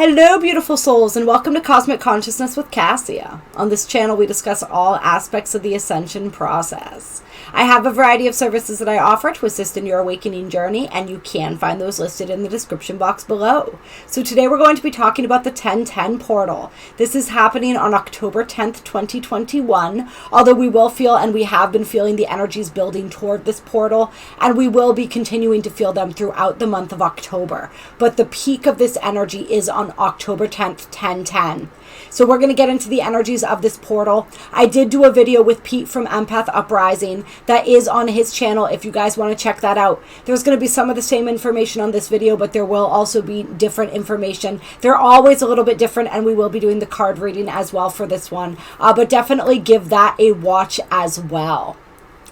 Hello, beautiful souls, and welcome to Cosmic Consciousness with Kassia. On this channel, we discuss all aspects of the ascension process. I have a variety of services that I offer to assist in your awakening journey, and you can find those listed in the description box below. So today we're going to be talking about the 1010 portal. This is happening on October 10th, 2021, although we will feel, and we have been feeling, the energies building toward this portal, and we will be continuing to feel them throughout the month of October. But the peak of this energy is on October 10th, 1010. So we're going to get into the energies of this portal. I did do a video with Pete from Empath Uprising that is on his channel if you guys want to check that out. There's going to be some of the same information on this video, but there will also be different information. They're always a little bit different, and we will be doing the card reading as well for this one. But definitely give that a watch as well.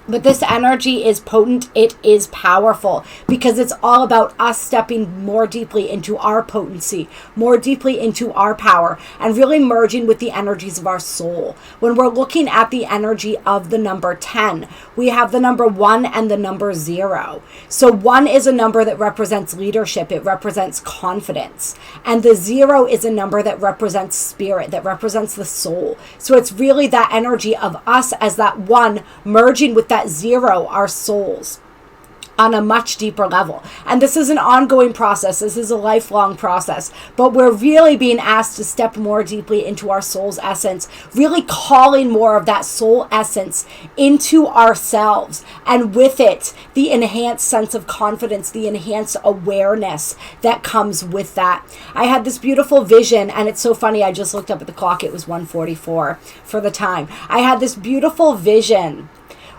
But this energy is potent, it is powerful, because it's all about us stepping more deeply into our potency, more deeply into our power, and really merging with the energies of our soul. When we're looking at the energy of the number 10, we have the number 1 and the number 0. So 1 is a number that represents leadership, it represents confidence. And the 0 is a number that represents spirit, that represents the soul. So it's really that energy of us as that 1 merging with that 0, our souls, on a much deeper level. And this is an ongoing process. This is a lifelong process. But we're really being asked to step more deeply into our soul's essence, really calling more of that soul essence into ourselves. And with it, the enhanced sense of confidence, the enhanced awareness that comes with that. I had this beautiful vision, and it's so funny. I just looked up at the clock. It was 1:44 for the time. I had this beautiful vision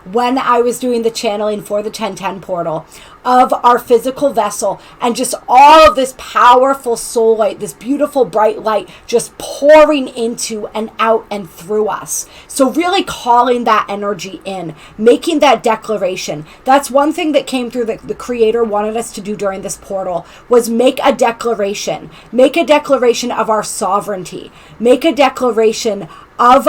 when I was doing the channeling for the 1010 portal of our physical vessel, and just all of this powerful soul light, this beautiful bright light just pouring into and out and through us. So really calling that energy in, making that declaration. That's one thing that came through that the Creator wanted us to do during this portal, was make a declaration. Make a declaration of our sovereignty. Make a declaration of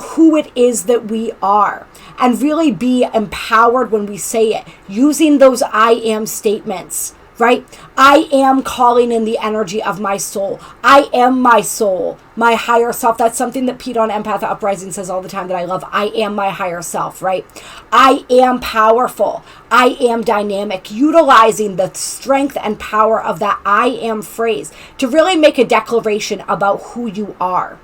who it is that we are, and really be empowered when we say it, using those I am statements, right? I am calling in the energy of my soul. I am my soul, my higher self. That's something that Pete on Empath Uprising says all the time that I love. I am my higher self, right? I am powerful. I am dynamic, utilizing the strength and power of that I am phrase to really make a declaration about who you are.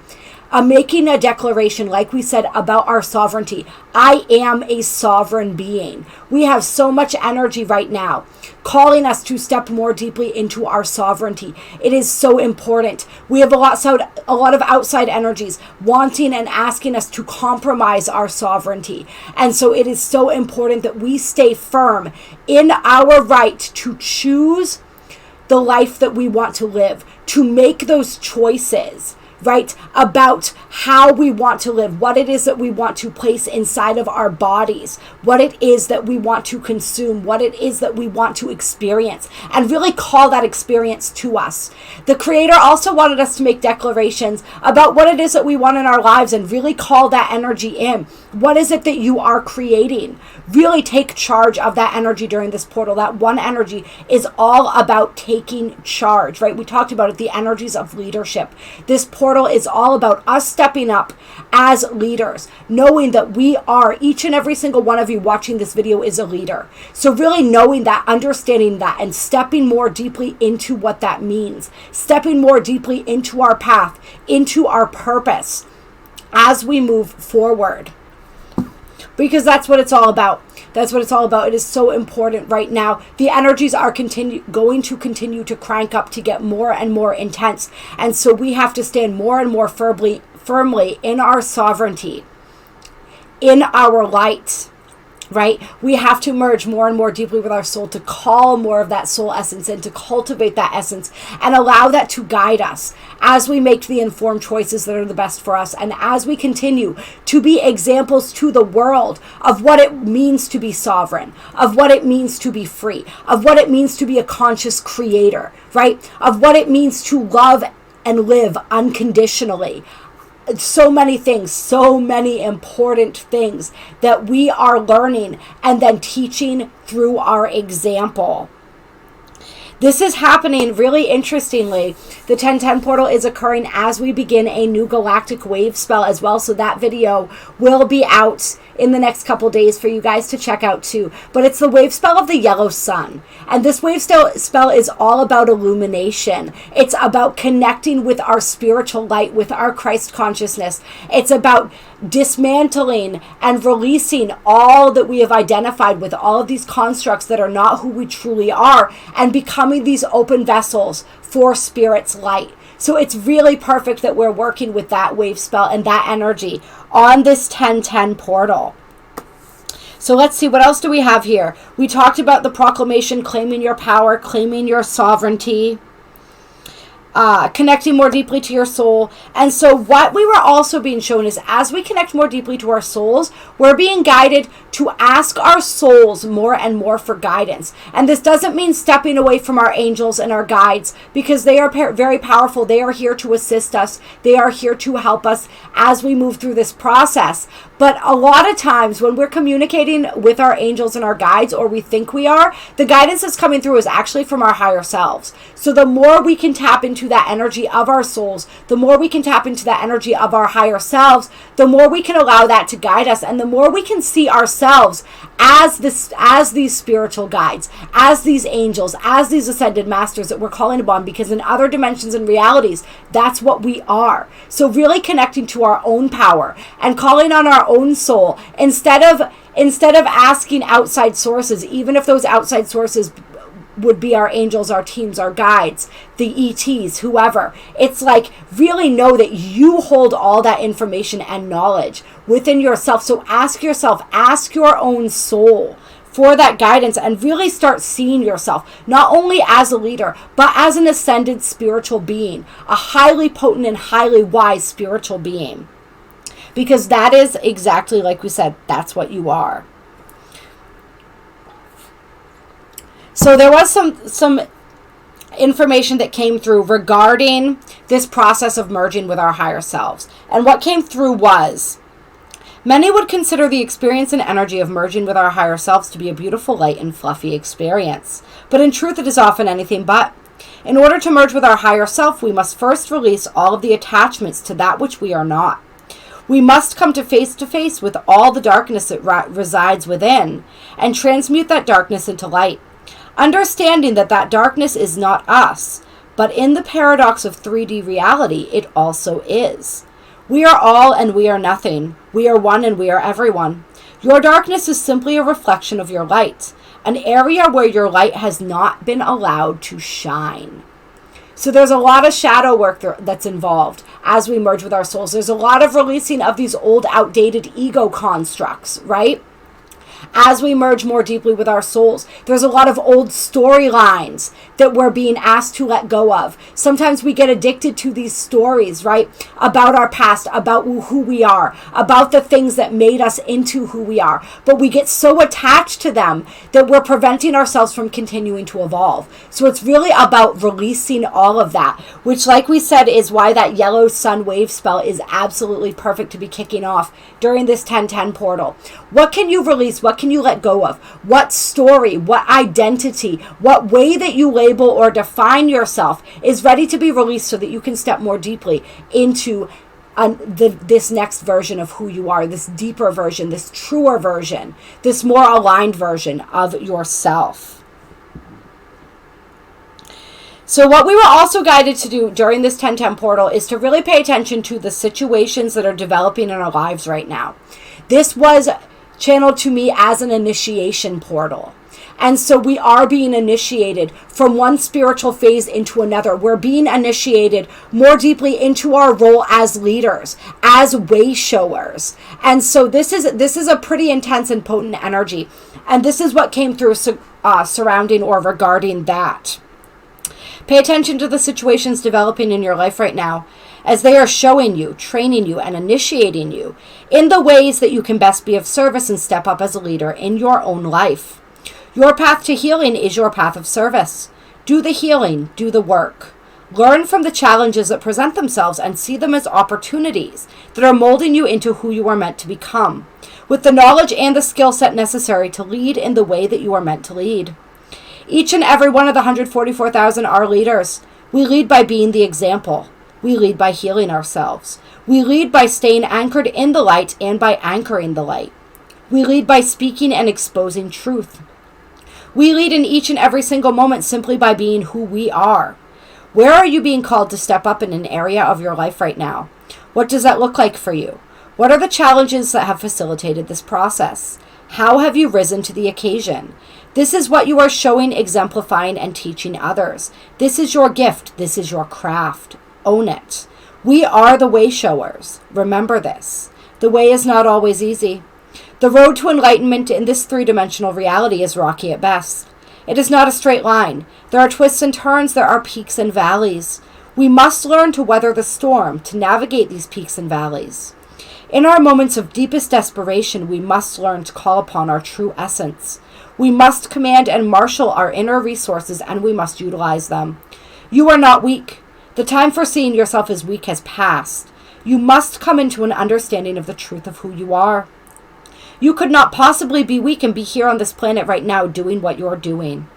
Making a declaration, like we said, about our sovereignty. I am a sovereign being. We have so much energy right now calling us to step more deeply into our sovereignty. It is so important. We have a lot of outside energies wanting and asking us to compromise our sovereignty. And so it is so important that we stay firm in our right to choose the life that we want to live, to make those choices, right, about how we want to live, what it is that we want to place inside of our bodies, what it is that we want to consume, what it is that we want to experience, and really call that experience to us. The Creator also wanted us to make declarations about what it is that we want in our lives, and really call that energy in. What is it that you are creating? Really take charge of that energy during this portal. That 1 energy is all about taking charge, right? We talked about it, the energies of leadership. This portal is all about us stepping up as leaders, knowing that we are, each and every single one of you watching this video is a leader. So really knowing that, understanding that, and stepping more deeply into what that means, stepping more deeply into our path, into our purpose as we move forward. Because that's what it's all about. That's what it's all about. It is so important right now. The energies are going to continue to crank up, to get more and more intense. And so we have to stand more and more firmly in our sovereignty, in our light, right? We have to merge more and more deeply with our soul, to call more of that soul essence in, to cultivate that essence, and allow that to guide us as we make the informed choices that are the best for us, and as we continue to be examples to the world of what it means to be sovereign, of what it means to be free, of what it means to be a conscious creator, right? Of what it means to love and live unconditionally. So many things, so many important things that we are learning and then teaching through our example. This is happening really interestingly. The 1010 portal is occurring as we begin a new galactic wave spell as well. So that video will be out in the next couple days for you guys to check out too. But it's the wave spell of the yellow sun. And this wave spell is all about illumination. It's about connecting with our spiritual light, with our Christ consciousness. It's about dismantling and releasing all that we have identified with, all of these constructs that are not who we truly are, and becoming these open vessels for Spirit's light. So it's really perfect that we're working with that wave spell and that energy on this 1010 portal. So let's see, what else do we have here? We talked about the proclamation, claiming your power, claiming your sovereignty, connecting more deeply to your soul. And so what we were also being shown is as we connect more deeply to our souls, we're being guided to ask our souls more and more for guidance. And this doesn't mean stepping away from our angels and our guides, because they are very powerful. They are here to assist us. They are here to help us as we move through this process. But a lot of times when we're communicating with our angels and our guides, or we think we are, the guidance that's coming through is actually from our higher selves. So the more we can tap into that energy of our souls, the more we can tap into that energy of our higher selves, the more we can allow that to guide us, and the more we can see ourselves as these spiritual guides, as these angels, as these ascended masters that we're calling upon, because in other dimensions and realities, that's what we are. So really connecting to our own power and calling on our own soul instead of asking outside sources, even if those outside sources would be our angels, our teams, our guides, the ETs, whoever. It's like, really know that you hold all that information and knowledge within yourself. So ask yourself, ask your own soul for that guidance, and really start seeing yourself not only as a leader, but as an ascended spiritual being, a highly potent and highly wise spiritual being. Because that is exactly, like we said, that's what you are. So there was some information that came through regarding this process of merging with our higher selves. And what came through was, many would consider the experience and energy of merging with our higher selves to be a beautiful, light, and fluffy experience. But in truth, it is often anything but. In order to merge with our higher self, we must first release all of the attachments to that which we are not. We must come to face with all the darkness that resides within, and transmute that darkness into light. Understanding that darkness is not us, but in the paradox of 3D reality, it also is. We are all and we are nothing. We are one and we are everyone. Your darkness is simply a reflection of your light, an area where your light has not been allowed to shine. So there's a lot of shadow work that's involved as we merge with our souls. There's a lot of releasing of these old, outdated ego constructs, right? As we merge more deeply with our souls, there's a lot of old storylines that we're being asked to let go of. Sometimes we get addicted to these stories, right? About our past, about who we are, about the things that made us into who we are. But we get so attached to them that we're preventing ourselves from continuing to evolve. So it's really about releasing all of that, which, like we said, is why that yellow sun wave spell is absolutely perfect to be kicking off during this 1010 portal. What can you release? What can you let go of? What story, what identity, what way that you label or define yourself is ready to be released so that you can step more deeply into this next version of who you are, this deeper version, this truer version, this more aligned version of yourself. So what we were also guided to do during this 1010 portal is to really pay attention to the situations that are developing in our lives right now. This was channeled to me as an initiation portal. And so we are being initiated from one spiritual phase into another. We're being initiated more deeply into our role as leaders, as way showers. And so this is a pretty intense and potent energy. And this is what came through surrounding or regarding that. Pay attention to the situations developing in your life right now, as they are showing you, training you, and initiating you in the ways that you can best be of service and step up as a leader in your own life. Your path to healing is your path of service. Do the healing, do the work. Learn from the challenges that present themselves and see them as opportunities that are molding you into who you are meant to become, with the knowledge and the skill set necessary to lead in the way that you are meant to lead. Each and every one of the 144,000 are leaders. We lead by being the example. We lead by healing ourselves. We lead by staying anchored in the light and by anchoring the light. We lead by speaking and exposing truth. We lead in each and every single moment simply by being who we are. Where are you being called to step up in an area of your life right now? What does that look like for you? What are the challenges that have facilitated this process? How have you risen to the occasion? This is what you are showing, exemplifying, and teaching others. This is your gift. This is your craft. Own it. We are the way showers. Remember this. The way is not always easy. The road to enlightenment in this three-dimensional reality is rocky at best. It is not a straight line. There are twists and turns. There are peaks and valleys. We must learn to weather the storm, to navigate these peaks and valleys. In our moments of deepest desperation, we must learn to call upon our true essence. We must command and marshal our inner resources, and we must utilize them. You are not weak. The time for seeing yourself as weak has passed. You must come into an understanding of the truth of who you are. You could not possibly be weak and be here on this planet right now doing what you're doing.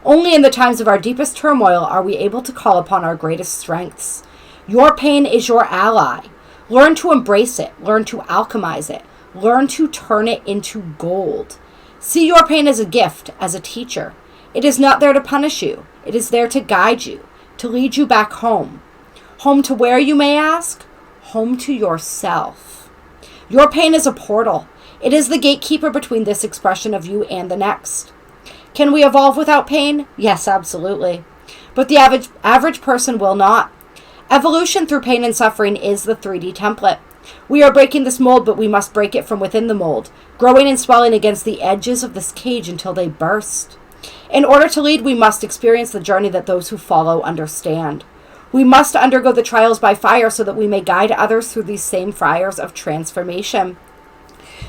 Only in the times of our deepest turmoil are we able to call upon our greatest strengths. Your pain is your ally. Learn to embrace it. Learn to alchemize it. Learn to turn it into gold. See your pain as a gift, as a teacher. It is not there to punish you. It is there to guide you, to lead you back home. Home to where, you may ask? Home to yourself. Your pain is a portal. It is the gatekeeper between this expression of you and the next. Can we evolve without pain? Yes, absolutely. But the average person will not. Evolution through pain and suffering is the 3D template. We are breaking this mold, but we must break it from within the mold, growing and swelling against the edges of this cage until they burst. In order to lead, we must experience the journey that those who follow understand. We must undergo the trials by fire so that we may guide others through these same fires of transformation.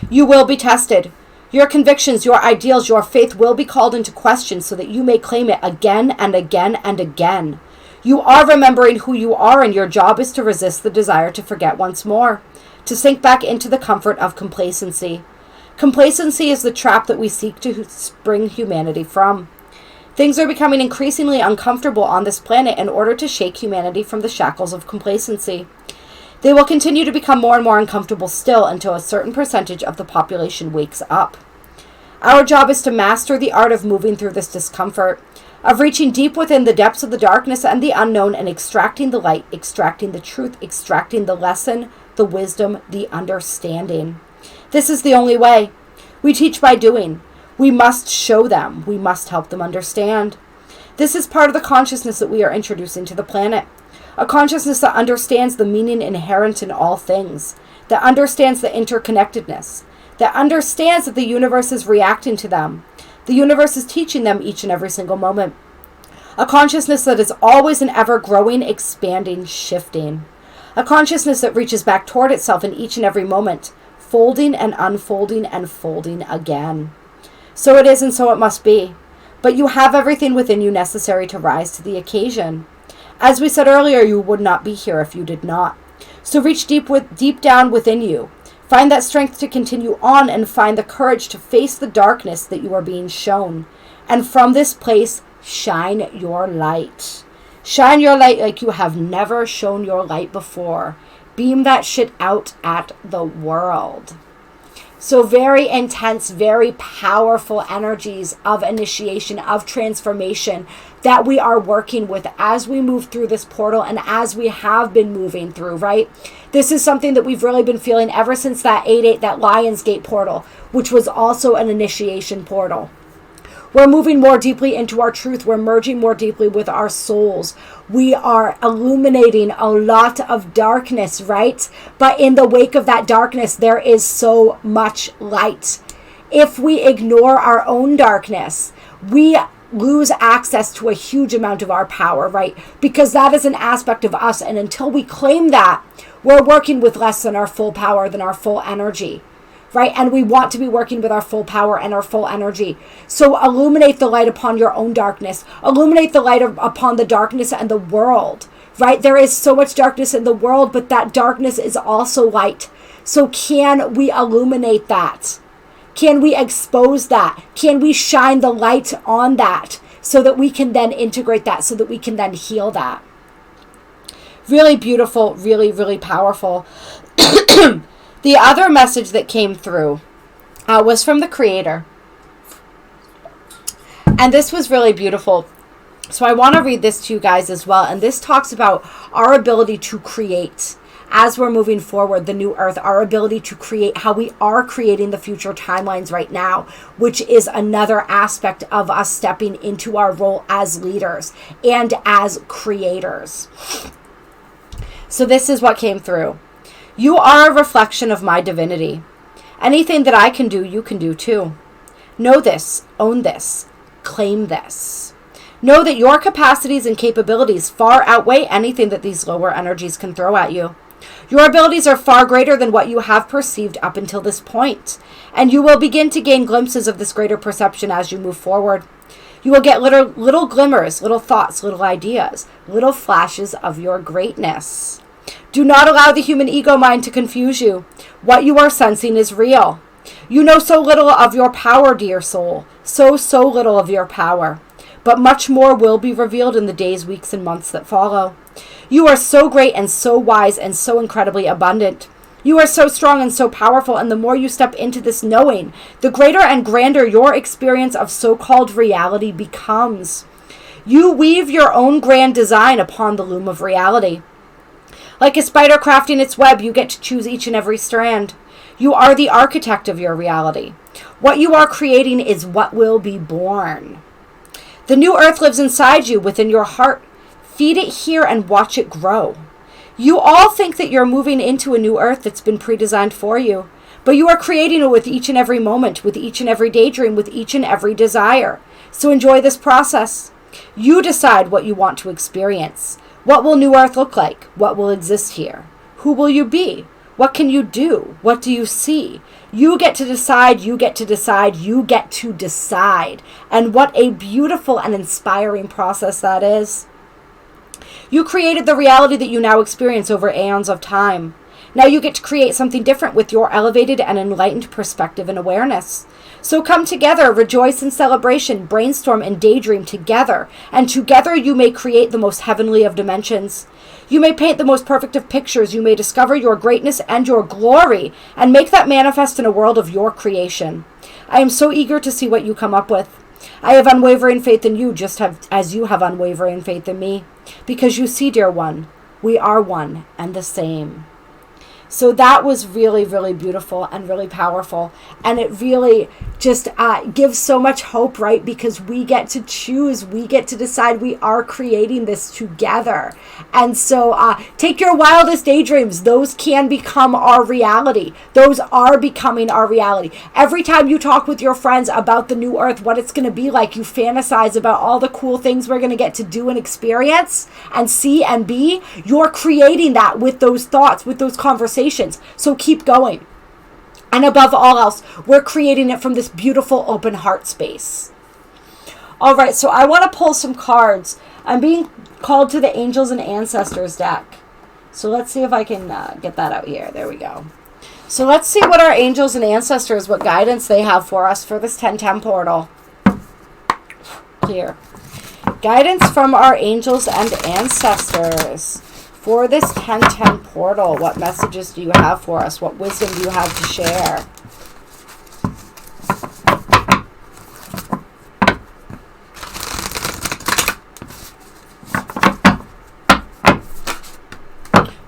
You will be tested. Your convictions, your ideals, your faith will be called into question so that you may claim it again and again and again. You are remembering who you are, and your job is to resist the desire to forget once more, to sink back into the comfort of complacency. Complacency is the trap that we seek to spring humanity from. Things are becoming increasingly uncomfortable on this planet in order to shake humanity from the shackles of complacency. They will continue to become more and more uncomfortable still until a certain percentage of the population wakes up. Our job is to master the art of moving through this discomfort, of reaching deep within the depths of the darkness and the unknown and extracting the light, extracting the truth, extracting the lesson, the wisdom, the understanding. This is the only way. We teach by doing. We must show them. We must help them understand. This is part of the consciousness that we are introducing to the planet. A consciousness that understands the meaning inherent in all things, that understands the interconnectedness, that understands that the universe is reacting to them. The universe is teaching them each and every single moment. A consciousness that is always and ever growing, expanding, shifting. A consciousness that reaches back toward itself in each and every moment, folding and unfolding and folding again. So it is and so it must be. But you have everything within you necessary to rise to the occasion. As we said earlier, you would not be here if you did not. So reach deep down within you. Find that strength to continue on and find the courage to face the darkness that you are being shown. And from this place, shine your light. Shine your light like you have never shown your light before. Beam that shit out at the world. So very intense, very powerful energies of initiation, of transformation that we are working with as we move through this portal and as we have been moving through, right? This is something that we've really been feeling ever since that 8-8, that Lionsgate portal, which was also an initiation portal. We're moving more deeply into our truth. We're merging more deeply with our souls. We are illuminating a lot of darkness, right? But in the wake of that darkness, there is so much light. If we ignore our own darkness, we lose access to a huge amount of our power, right? Because that is an aspect of us. And until we claim that, we're working with less than our full power, than our full energy. Right? And we want to be working with our full power and our full energy. So illuminate the light upon your own darkness. Illuminate the light upon the darkness and the world. Right? There is so much darkness in the world, but that darkness is also light. So can we illuminate that? Can we expose that? Can we shine the light on that so that we can then integrate that, so that we can then heal that. Really beautiful, really, really powerful. The other message that came through was from the Creator. And this was really beautiful. So I want to read this to you guys as well. And this talks about our ability to create as we're moving forward, the new earth, our ability to create, how we are creating the future timelines right now, which is another aspect of us stepping into our role as leaders and as creators. So this is what came through. You are a reflection of my divinity. Anything that I can do, you can do too. Know this, own this, claim this. Know that your capacities and capabilities far outweigh anything that these lower energies can throw at you. Your abilities are far greater than what you have perceived up until this point, and you will begin to gain glimpses of this greater perception as you move forward. You will get little glimmers, little thoughts, little ideas, little flashes of your greatness. Do not allow the human ego mind to confuse you. What you are sensing is real. You know so little of your power, dear soul, so little of your power. But much more will be revealed in the days, weeks, and months that follow. You are so great and so wise and so incredibly abundant. You are so strong and so powerful, and the more you step into this knowing, the greater and grander your experience of so-called reality becomes. You weave your own grand design upon the loom of reality. Like a spider crafting its web, you get to choose each and every strand. You are the architect of your reality. What you are creating is what will be born. The new earth lives inside you, within your heart. Feed it here and watch it grow. You all think that you're moving into a new earth that's been pre-designed for you, but you are creating it with each and every moment, with each and every daydream, with each and every desire. So enjoy this process. You decide what you want to experience. What will new earth look like? What will exist here? Who will you be? What can you do? What do you see? You get to decide, you get to decide, you get to decide. And what a beautiful and inspiring process that is. You created the reality that you now experience over aeons of time. Now you get to create something different with your elevated and enlightened perspective and awareness. So come together, rejoice in celebration, brainstorm and daydream together. And together you may create the most heavenly of dimensions. You may paint the most perfect of pictures. You may discover your greatness and your glory and make that manifest in a world of your creation. I am so eager to see what you come up with. I have unwavering faith in you, just as you have unwavering faith in me. Because you see, dear one, we are one and the same. So that was really, really beautiful and really powerful. And it really just gives so much hope, right? Because we get to choose, we get to decide, we are creating this together. And so take your wildest daydreams. Those can become our reality. Those are becoming our reality. Every time you talk with your friends about the new earth, what it's going to be like, you fantasize about all the cool things we're going to get to do and experience and see and be. You're creating that with those thoughts, with those conversations. So keep going. And above all else, we're creating it from this beautiful open heart space. All right, so I want to pull some cards. I'm being called to the Angels and Ancestors deck. So let's see if I can get that out here. There we go. So let's see what our Angels and Ancestors, what guidance they have for us for this 1010 portal. Here. Guidance from our Angels and Ancestors. For this 1010 portal, what messages do you have for us? What wisdom do you have to share?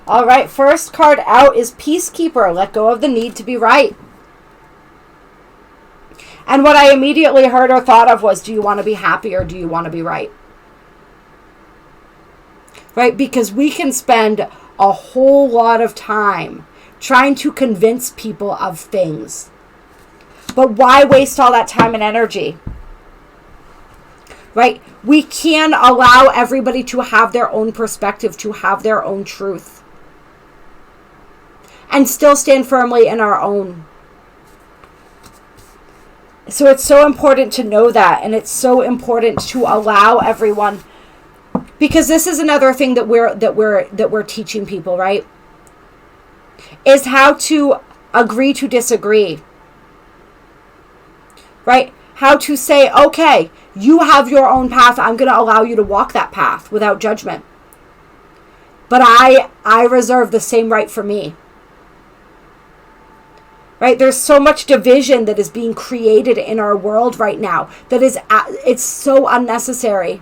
All right, first card out is Peacekeeper. Let go of the need to be right. And what I immediately heard or thought of was, do you want to be happy or do you want to be right? Right? Because we can spend a whole lot of time trying to convince people of things. But why waste all that time and energy? Right? We can allow everybody to have their own perspective, to have their own truth. And still stand firmly in our own. So it's so important to know that. And it's so important to allow everyone. Because this is another thing that we're teaching people, right? Is how to agree to disagree. Right? How to say, okay, you have your own path. I'm going to allow you to walk that path without judgment. But I reserve the same right for me. Right? There's so much division that is being created in our world right now that it's so unnecessary.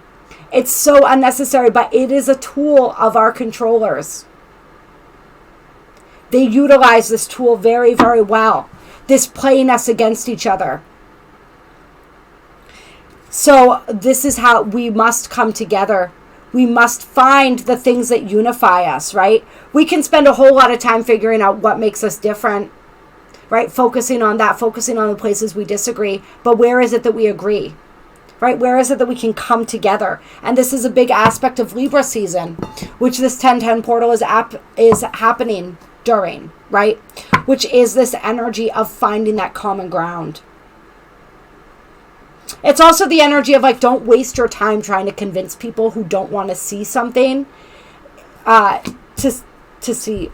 It's so unnecessary, but it is a tool of our controllers. They utilize this tool very, very well. This playing us against each other. So this is how we must come together. We must find the things that unify us, right? We can spend a whole lot of time figuring out what makes us different, right? Focusing on that, focusing on the places we disagree. But where is it that we agree, right? Where is it that we can come together? And this is a big aspect of Libra season, which this 1010 portal is happening during, right? Which is this energy of finding that common ground. It's also the energy of like, don't waste your time trying to convince people who don't want to see something to see.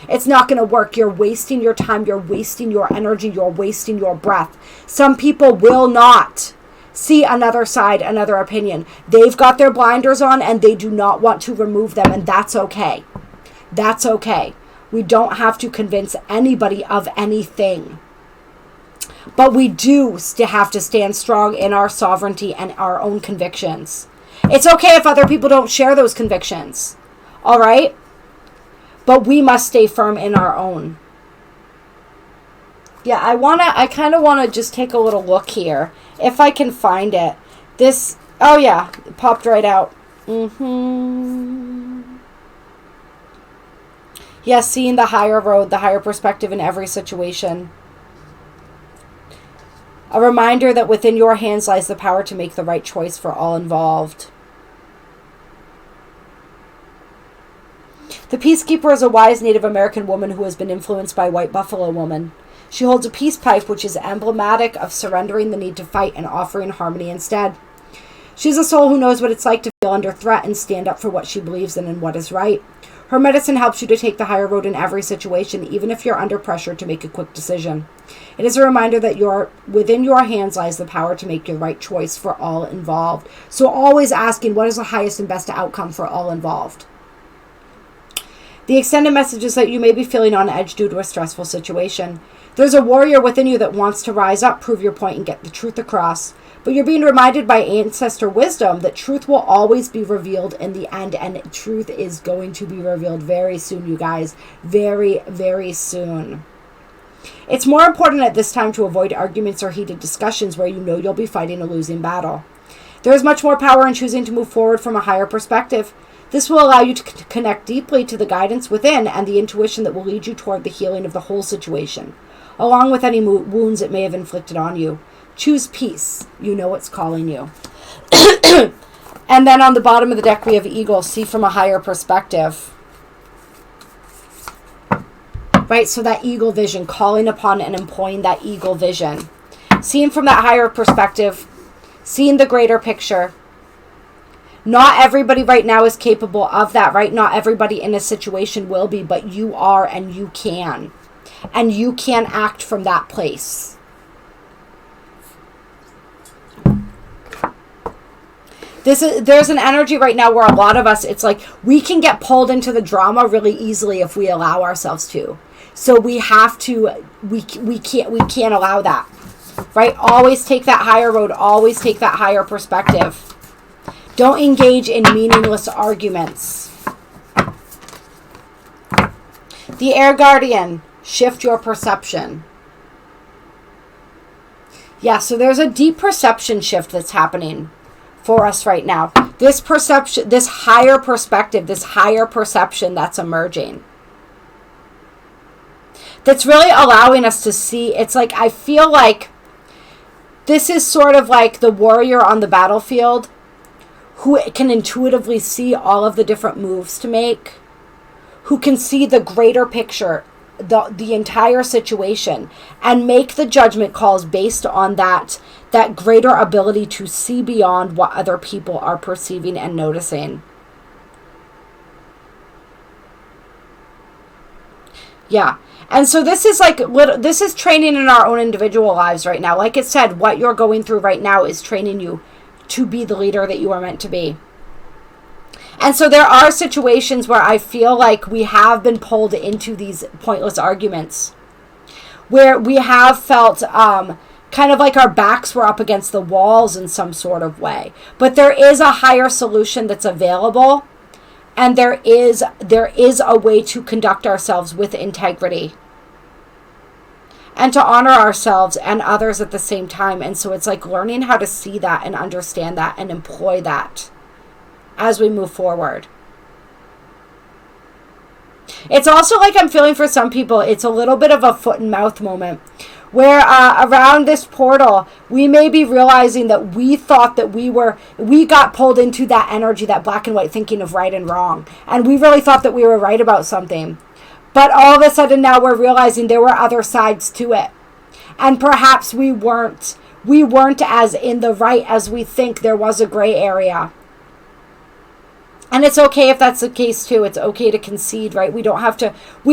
It's not going to work. You're wasting your time. You're wasting your energy. You're wasting your breath. Some people will not see another side, another opinion. They've got their blinders on and they do not want to remove them. And that's okay. That's okay. We don't have to convince anybody of anything. But we do have to stand strong in our sovereignty and our own convictions. It's okay if other people don't share those convictions. All right? But we must stay firm in our own. Yeah, I kind of want to just take a little look here. If I can find it. Oh yeah, it popped right out. Yeah, seeing the higher road, the higher perspective in every situation. A reminder that within your hands lies the power to make the right choice for all involved. The Peacekeeper is a wise Native American woman who has been influenced by White Buffalo Woman. She holds a peace pipe which is emblematic of surrendering the need to fight and offering harmony instead. She's a soul who knows what it's like to feel under threat and stand up for what she believes in and what is right. Her medicine helps you to take the higher road in every situation, even if you're under pressure to make a quick decision. It is a reminder that within your hands lies the power to make your right choice for all involved. So always asking, what is the highest and best outcome for all involved? The extended message is that you may be feeling on edge due to a stressful situation. There's a warrior within you that wants to rise up, prove your point, and get the truth across. But you're being reminded by ancestor wisdom that truth will always be revealed in the end, and truth is going to be revealed very soon, you guys. Very, very soon. It's more important at this time to avoid arguments or heated discussions where you know you'll be fighting a losing battle. There is much more power in choosing to move forward from a higher perspective. This will allow you to connect deeply to the guidance within and the intuition that will lead you toward the healing of the whole situation, along with any wounds it may have inflicted on you. Choose peace. You know what's calling you. And then on the bottom of the deck, we have Eagle. See from a higher perspective. Right? So that eagle vision, calling upon and employing that eagle vision. Seeing from that higher perspective, seeing the greater picture. Not everybody right now is capable of that, right? Not everybody in a situation will be, but you are and you can. And you can act from that place. There's an energy right now where a lot of us, it's like we can get pulled into the drama really easily if we allow ourselves to. So we have to, we can't allow that, right? Always take that higher road. Always take that higher perspective. Don't engage in meaningless arguments. The Air Guardian, shift your perception. Yeah, so there's a deep perception shift that's happening for us right now. This perception, this higher perspective, this higher perception that's emerging. That's really allowing us to see. It's like, I feel like this is sort of like the warrior on the battlefield who can intuitively see all of the different moves to make, who can see the greater picture, the entire situation, and make the judgment calls based on that greater ability to see beyond what other people are perceiving and noticing. Yeah. And so this is like, this is training in our own individual lives right now. Like it said, what you're going through right now is training you to be the leader that you are meant to be. And so there are situations where I feel like we have been pulled into these pointless arguments, where we have felt kind of like our backs were up against the walls in some sort of way. But there is a higher solution that's available, and there is a way to conduct ourselves with integrity and to honor ourselves and others at the same time. And so it's like learning how to see that and understand that and employ that as we move forward. It's also like I'm feeling for some people, it's a little bit of a foot and mouth moment where around this portal, we may be realizing that we thought that we got pulled into that energy, that black and white thinking of right and wrong. And we really thought that we were right about something. But all of a sudden now we're realizing there were other sides to it. And perhaps we weren't as in the right as we think. There was a gray area. And it's okay if that's the case too. It's okay to concede, right? We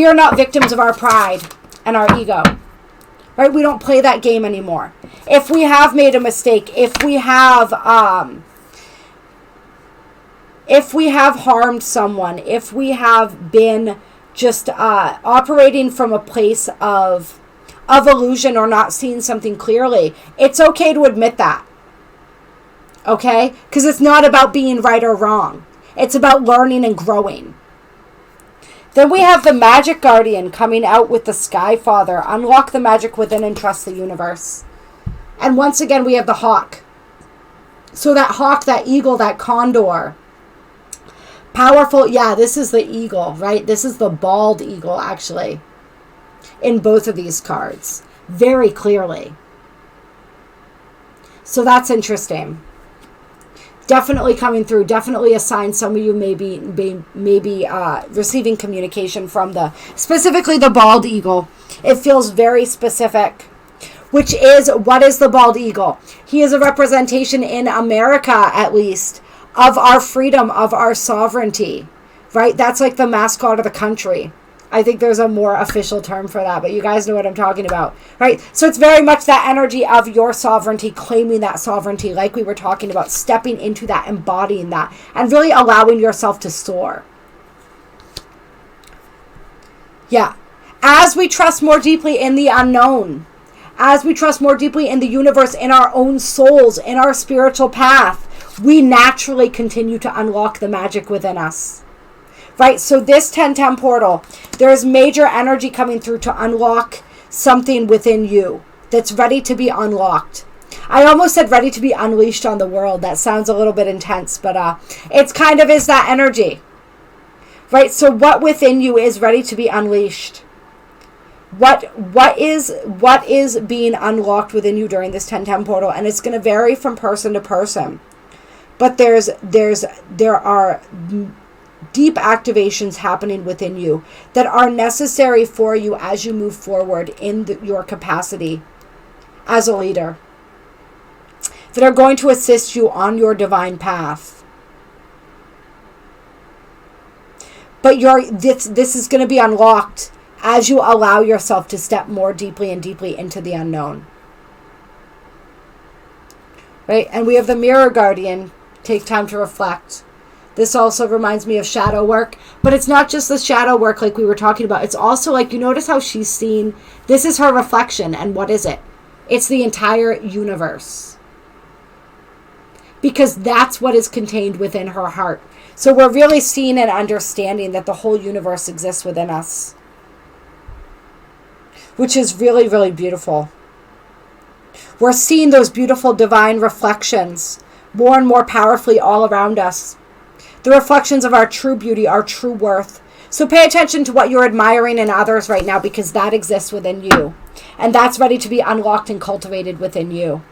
are not victims of our pride and our ego, right? We don't play that game anymore. If we have made a mistake, if we have harmed someone, if we have been just operating from a place of illusion or not seeing something clearly, it's okay to admit that, okay? Because it's not about being right or wrong. It's about learning and growing. Then we have the Magic Guardian coming out with the Sky Father. Unlock the magic within and trust the universe. And once again, we have the hawk. So that hawk, that eagle, that condor. Powerful. Yeah, this is the eagle, right? This is the bald eagle, actually, in both of these cards. Very clearly. So that's interesting. Definitely coming through. Definitely a sign some of you may be receiving communication from specifically the bald eagle. It feels very specific. Which is, what is the bald eagle? He is a representation in America, at least, of our freedom, of our sovereignty. Right? That's like the mascot of the country. I think there's a more official term for that, but you guys know what I'm talking about, right? So it's very much that energy of your sovereignty, claiming that sovereignty, like we were talking about, stepping into that, embodying that, and really allowing yourself to soar. Yeah. As we trust more deeply in the unknown, as we trust more deeply in the universe, in our own souls, in our spiritual path, we naturally continue to unlock the magic within us. Right, so this 1010 portal, there's major energy coming through to unlock something within you that's ready to be unlocked. I almost said ready to be unleashed on the world. That sounds a little bit intense, but it's kind of is that energy. Right, so what within you is ready to be unleashed? What is being unlocked within you during this 1010 portal? And it's going to vary from person to person. But there are deep activations happening within you that are necessary for you as you move forward in your capacity as a leader, that are going to assist you on your divine path. But this is going to be unlocked as you allow yourself to step more deeply and deeply into the unknown. Right? And we have the Mirror Guardian. Take time to reflect. This also reminds me of shadow work, but it's not just the shadow work like we were talking about. It's also like, you notice how she's seen, this is her reflection, and what is it? It's the entire universe. Because that's what is contained within her heart. So we're really seeing and understanding that the whole universe exists within us, which is really, really beautiful. We're seeing those beautiful divine reflections more and more powerfully all around us. The reflections of our true beauty, our true worth. So pay attention to what you're admiring in others right now, because that exists within you. And that's ready to be unlocked and cultivated within you.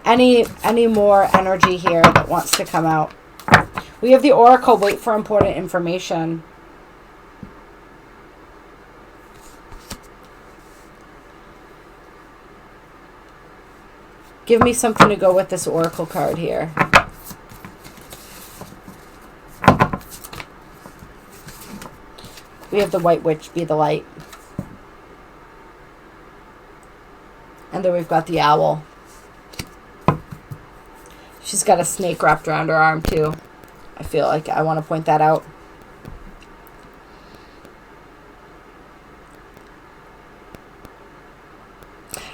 Any more energy here that wants to come out? We have the Oracle, wait for important information. Give me something to go with this Oracle card here. We have the White Witch, be the light. And then we've got the owl. She's got a snake wrapped around her arm too. I feel like I want to point that out.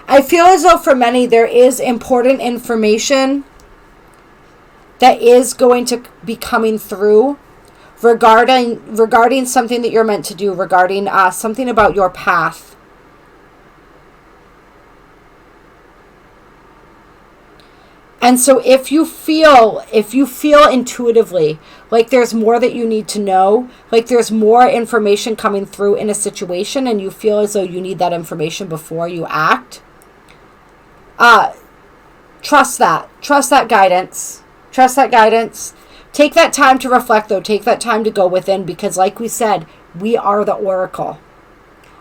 I feel as though for many there is important information that is going to be coming through regarding something that you're meant to do, regarding something about your path. And so if you feel intuitively like there's more that you need to know, like there's more information coming through in a situation, and you feel as though you need that information before you act, trust that guidance. Trust that guidance. Take that time to reflect, though. Take that time to go within, because like we said, we are the oracle.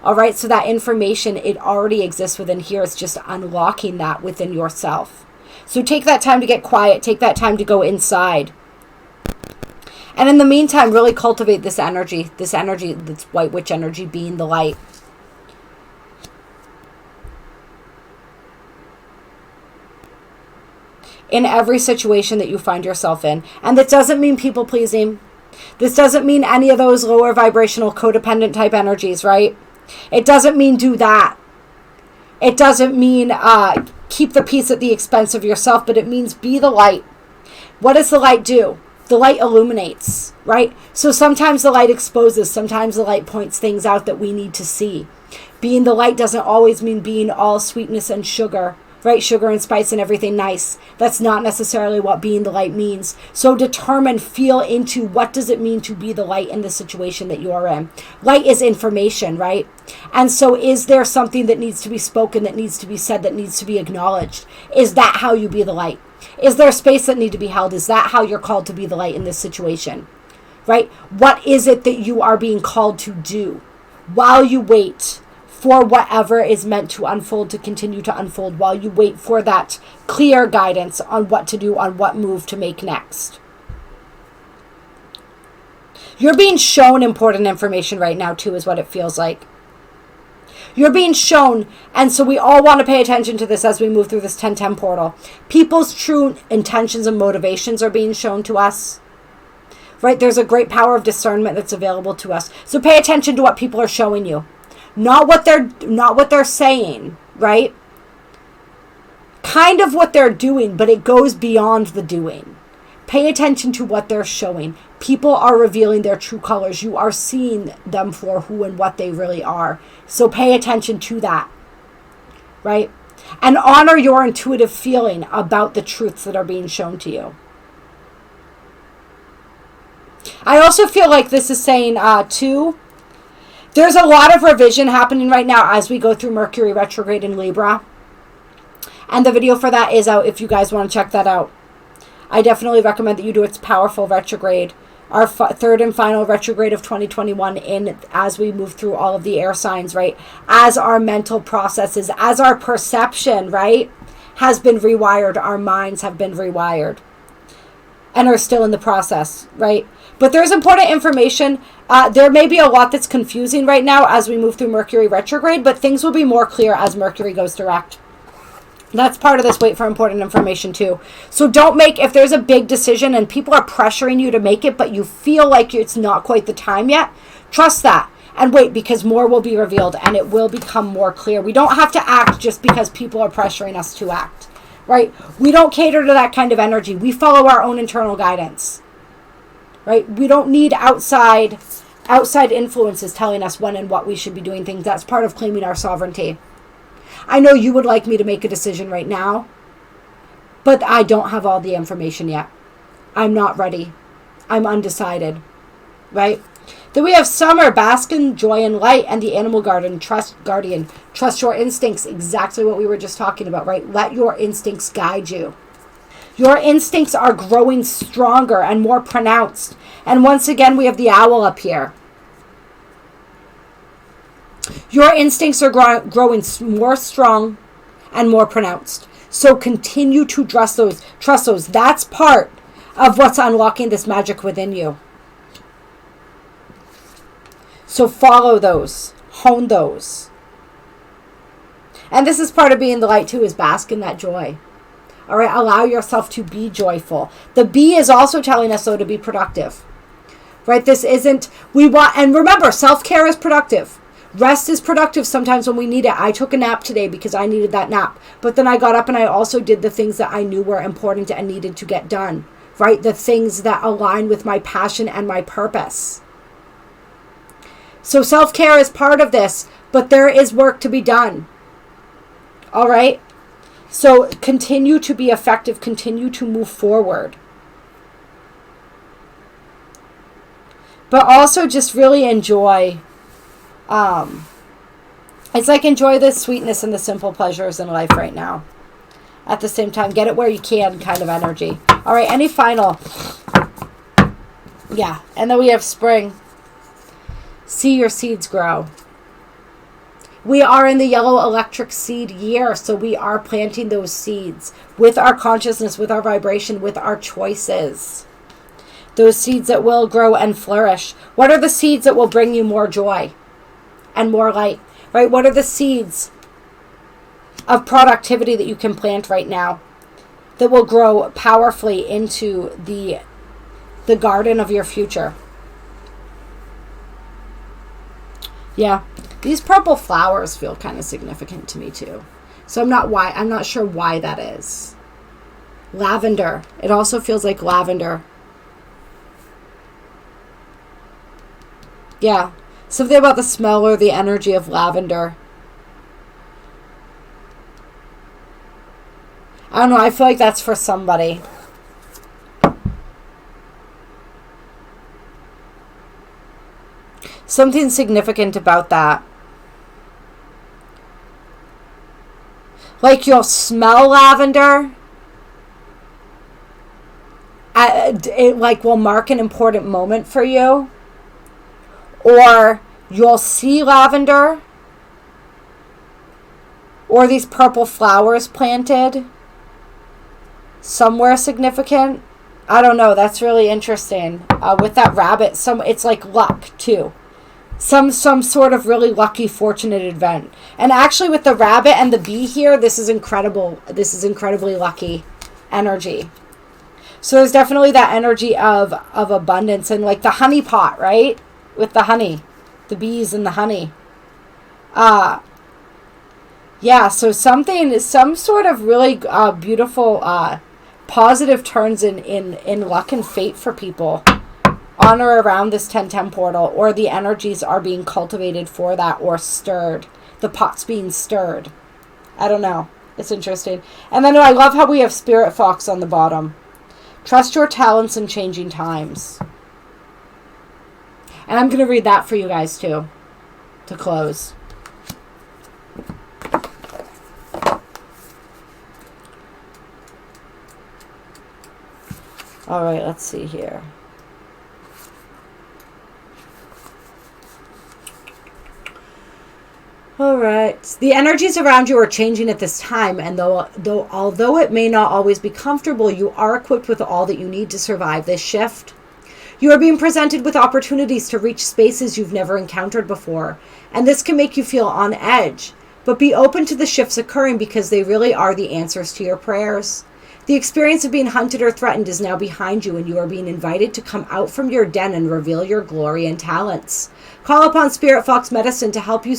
All right, so that information, it already exists within here. It's just unlocking that within yourself. So take that time to get quiet. Take that time to go inside. And in the meantime, really cultivate this energy, this White Witch energy, being the light. In every situation that you find yourself in. And that doesn't mean people pleasing. This doesn't mean any of those lower vibrational codependent type energies, right? It doesn't mean do that. It doesn't mean keep the peace at the expense of yourself, but it means be the light. What does the light do? The light illuminates, right? So sometimes the light exposes, sometimes the light points things out that we need to see. Being the light doesn't always mean being all sweetness and sugar, right? Sugar and spice and everything nice. That's not necessarily what being the light means. So determine, feel into what does it mean to be the light in the situation that you are in. Light is information, right? And so is there something that needs to be spoken, that needs to be said, that needs to be acknowledged? Is that how you be the light? Is there space that need to be held? Is that how you're called to be the light in this situation? Right? What is it that you are being called to do while you wait for whatever is meant to unfold, to continue to unfold, while you wait for that clear guidance on what to do, on what move to make next? You're being shown important information right now too, is what it feels like. You're being shown, and so we all want to pay attention to this as we move through this 1010 portal. People's true intentions and motivations are being shown to us. Right? There's a great power of discernment that's available to us. So pay attention to what people are showing you. Not what they're saying, right? Kind of what they're doing, but it goes beyond the doing. Pay attention to what they're showing. People are revealing their true colors. You are seeing them for who and what they really are. So pay attention to that, right? And honor your intuitive feeling about the truths that are being shown to you. I also feel like this is saying, too, there's a lot of revision happening right now as we go through Mercury retrograde in Libra. And the video for that is out if you guys want to check that out. I definitely recommend that you do. It's powerful retrograde. Our third and final retrograde of 2021 as we move through all of the air signs, right? As our mental processes, as our perception, right, has been rewired. Our minds have been rewired and are still in the process, right? But there's important information. There may be a lot that's confusing right now as we move through Mercury retrograde, but things will be more clear as Mercury goes direct. That's part of this wait for important information too. So don't make, if there's a big decision and people are pressuring you to make it, but you feel like it's not quite the time yet, trust that and wait, because more will be revealed and it will become more clear. We don't have to act just because people are pressuring us to act, right? We don't cater to that kind of energy. We follow our own internal guidance, right? We don't need outside influences telling us when and what we should be doing things. That's part of claiming our sovereignty. I know you would like me to make a decision right now, but I don't have all the information yet. I'm not ready. I'm undecided, right? Then we have Summer, bask in joy and light, and the animal guardian, trust your instincts, exactly what we were just talking about, right? Let your instincts guide you. Your instincts are growing stronger and more pronounced. And once again, we have the owl up here. Your instincts are growing more strong and more pronounced. So continue to trust those. That's part of what's unlocking this magic within you. So follow those, hone those. And this is part of being the light too, is bask in that joy. All right, allow yourself to be joyful. The bee is also telling us, though, to be productive. Right, this isn't, and remember, self-care is productive. Rest is productive sometimes when we need it. I took a nap today because I needed that nap. But then I got up and I also did the things that I knew were important and needed to get done. Right, the things that align with my passion and my purpose. So self-care is part of this, but there is work to be done. All right? So continue to be effective, continue to move forward. But also just really enjoy, it's like enjoy the sweetness and the simple pleasures in life right now. At the same time, get it where you can kind of energy. All right, any final? Yeah, and then we have spring. See your seeds grow. We are in the yellow electric seed year, so we are planting those seeds with our consciousness, with our vibration, with our choices. Those seeds that will grow and flourish. What are the seeds that will bring you more joy and more light? Right? What are the seeds of productivity that you can plant right now that will grow powerfully into the garden of your future? Yeah, these purple flowers feel kind of significant to me too. So I'm not sure why that is. Lavender. It also feels like lavender. Yeah, something about the smell or the energy of lavender. I don't know, I feel like that's for somebody. Something significant about that. Like you'll smell lavender. It like will mark an important moment for you. Or you'll see lavender. Or these purple flowers planted. Somewhere significant. I don't know. That's really interesting. With that rabbit, it's like luck too. Some sort of really lucky, fortunate event. And actually with the rabbit and the bee here, this is incredible. This is incredibly lucky energy. So there's definitely that energy of abundance and like the honey pot, right? With the honey, the bees and the honey. Yeah, so some sort of really beautiful, positive turns in luck and fate for people on or around this 1010 portal, or the energies are being cultivated for that or stirred. The pot's being stirred. I don't know. It's interesting. And then I love how we have Spirit Fox on the bottom. Trust your talents in changing times. And I'm going to read that for you guys too, to close. All right, let's see here. All right. The energies around you are changing at this time, and although it may not always be comfortable, you are equipped with all that you need to survive this shift. You are being presented with opportunities to reach spaces you've never encountered before, and this can make you feel on edge. But be open to the shifts occurring because they really are the answers to your prayers. The experience of being hunted or threatened is now behind you, and you are being invited to come out from your den and reveal your glory and talents. Call upon Spirit Fox Medicine to help you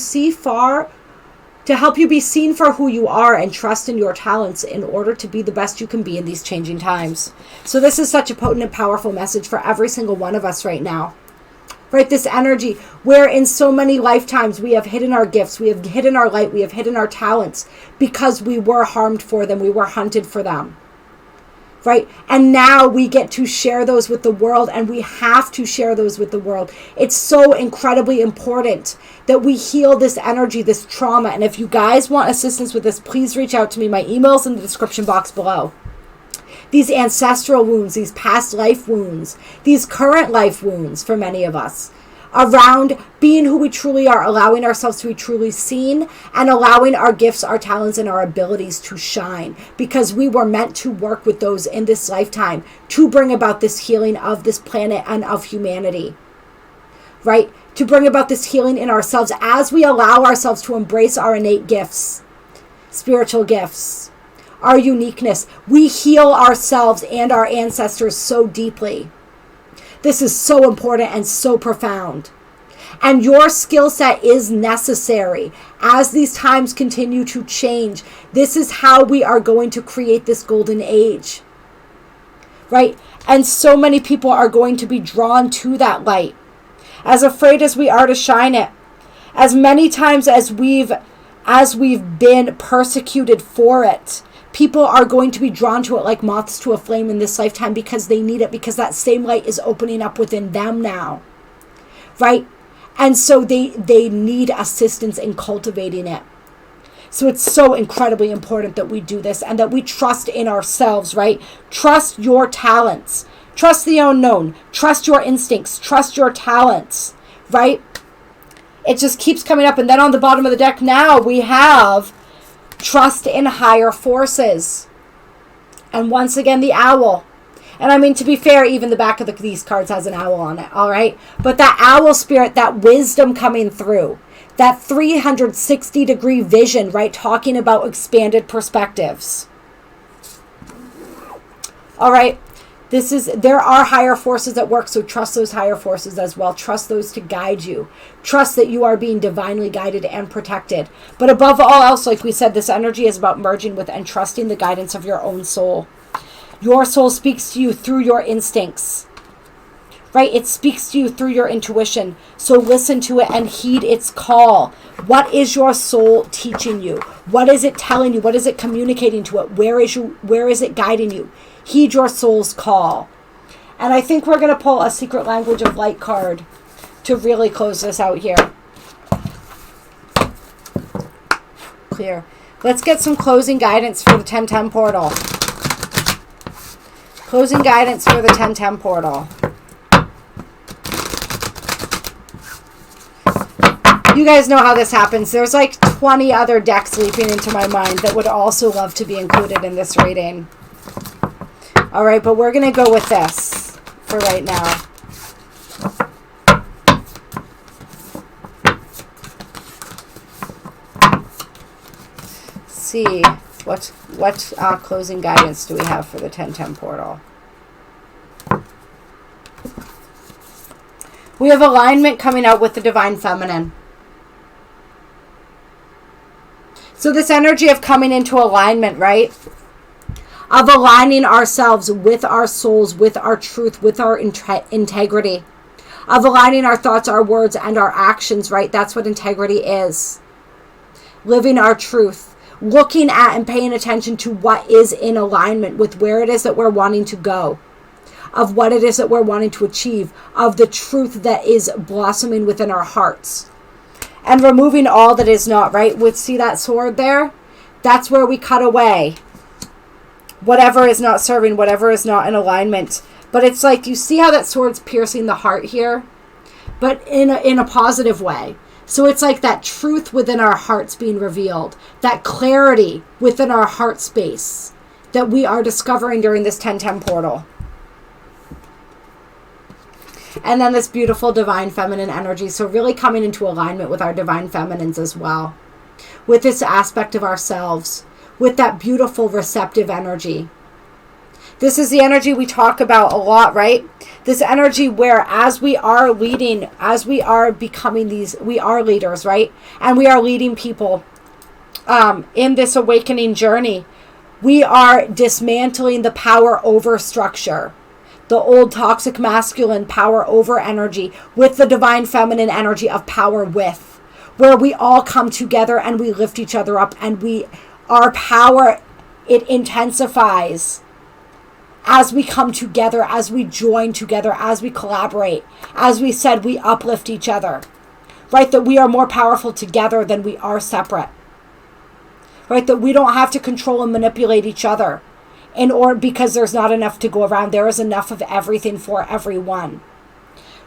be seen for who you are, and trust in your talents in order to be the best you can be in these changing times. So this is such a potent and powerful message for every single one of us right now. Right, this energy where in so many lifetimes we have hidden our gifts, we have hidden our light, we have hidden our talents because we were harmed for them, we were hunted for them. Right? And now we get to share those with the world, and we have to share those with the world. It's so incredibly important that we heal this energy, this trauma. And if you guys want assistance with this, please reach out to me. My email's in the description box below. These ancestral wounds, these past life wounds, these current life wounds for many of us, around being who we truly are, allowing ourselves to be truly seen, and allowing our gifts, our talents, and our abilities to shine, because we were meant to work with those in this lifetime to bring about this healing of this planet and of humanity. right? To bring about this healing in ourselves as we allow ourselves to embrace our innate gifts, spiritual gifts, our uniqueness. We heal ourselves and our ancestors so deeply. This is so important and so profound. And your skill set is necessary as these times continue to change. This is how we are going to create this golden age, right? And so many people are going to be drawn to that light, as afraid as we are to shine it. As many times as we've been persecuted for it, people are going to be drawn to it like moths to a flame in this lifetime, because they need it, because that same light is opening up within them now, right? And so they need assistance in cultivating it. So it's so incredibly important that we do this and that we trust in ourselves, right? Trust your talents. Trust the unknown. Trust your instincts. Trust your talents, right? It just keeps coming up. And then on the bottom of the deck now, we have trust in higher forces. And once again, the owl. And I mean, to be fair, even the back of these cards has an owl on it, all right? But that owl spirit, that wisdom coming through, that 360-degree vision, right? Talking about expanded perspectives. All right? There are higher forces at work, so trust those higher forces as well. Trust those to guide you. Trust that you are being divinely guided and protected. But above all else, like we said, this energy is about merging with and trusting the guidance of your own soul. Your soul speaks to you through your instincts, right? It speaks to you through your intuition. So listen to it and heed its call. What is your soul teaching you? What is it telling you? What is it communicating to it? Where is it guiding you? Heed your soul's call. And I think we're going to pull a Secret Language of Light card to really close this out here. Clear. Let's get some closing guidance for the 1010 portal. Closing guidance for the 1010 portal. You guys know how this happens. There's like 20 other decks leaping into my mind that would also love to be included in this reading. All right, but we're going to go with this for right now. See. What closing guidance do we have for the 1010 portal? We have alignment coming out with the Divine Feminine. So this energy of coming into alignment, right? Of aligning ourselves with our souls, with our truth, with our integrity. Of aligning our thoughts, our words, and our actions, right? That's what integrity is. Living our truth. Looking at and paying attention to what is in alignment with where it is that we're wanting to go, of what it is that we're wanting to achieve, of the truth that is blossoming within our hearts, and removing all that is not, right? See that sword there? That's where we cut away whatever is not serving, whatever is not in alignment. But it's like, you see how that sword's piercing the heart here, but in a positive way. So it's like that truth within our hearts being revealed, that clarity within our heart space that we are discovering during this 1010 portal. And then this beautiful Divine Feminine energy. So really coming into alignment with our Divine Feminines as well. With this aspect of ourselves, with that beautiful receptive energy. This is the energy we talk about a lot, right? This energy where as we are leading, as we are becoming we are leaders, right? And we are leading people in this awakening journey. We are dismantling the power over structure, the old toxic masculine power over energy, with the Divine Feminine energy of power with, where we all come together and we lift each other up, and our power, it intensifies as we come together, as we join together, as we collaborate. As we said, we uplift each other, right? That we are more powerful together than we are separate, right? That we don't have to control and manipulate each other because there's not enough to go around. There is enough of everything for everyone,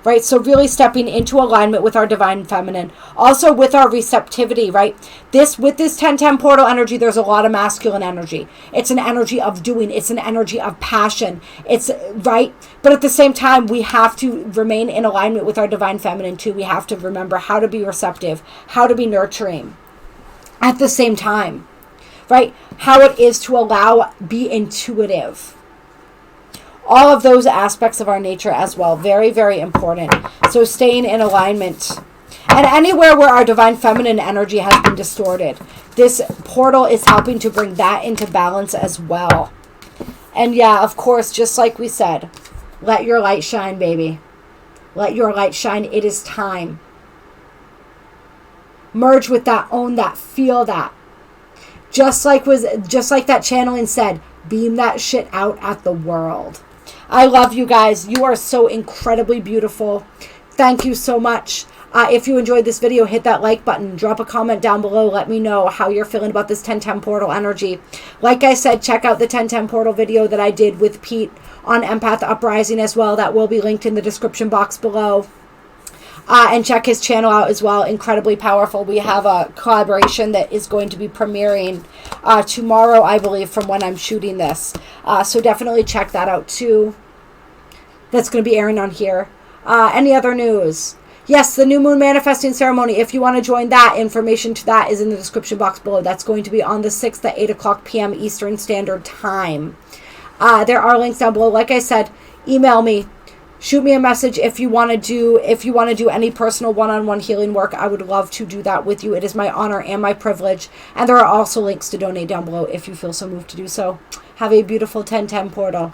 right? So really stepping into alignment with our divine feminine, also with our receptivity, right? With this 10-10 portal energy, there's a lot of masculine energy. It's an energy of doing. It's an energy of passion. It's right. But at the same time, we have to remain in alignment with our divine feminine too. We have to remember how to be receptive, how to be nurturing at the same time, right? How it is to be intuitive. All of those aspects of our nature as well. Very, very important. So staying in alignment. And anywhere where our divine feminine energy has been distorted, this portal is helping to bring that into balance as well. And yeah, of course, just like we said, let your light shine, baby. Let your light shine. It is time. Merge with that, own that, feel that. Just like that channeling said, beam that shit out at the world. I love you guys. You are so incredibly beautiful. Thank you so much. If you enjoyed this video, hit that like button. Drop a comment down below. Let me know how you're feeling about this 10-10 portal energy. Like I said, check out the 10-10 portal video that I did with Pete on Empath Uprising as well. That will be linked in the description box below. And check his channel out as well. Incredibly powerful. We have a collaboration that is going to be premiering tomorrow, I believe, from when I'm shooting this. So definitely check that out too. That's going to be airing on here. Any other news? Yes, the new moon manifesting ceremony. If you want to join that, information to that is in the description box below. That's going to be on the 6th at 8 o'clock p.m. Eastern Standard Time. There are links down below. Like I said, email me. Shoot me a message if you want to do any personal one-on-one healing work. I would love to do that with you. It is my honor and my privilege. And there are also links to donate down below if you feel so moved to do so. Have a beautiful 10-10 portal.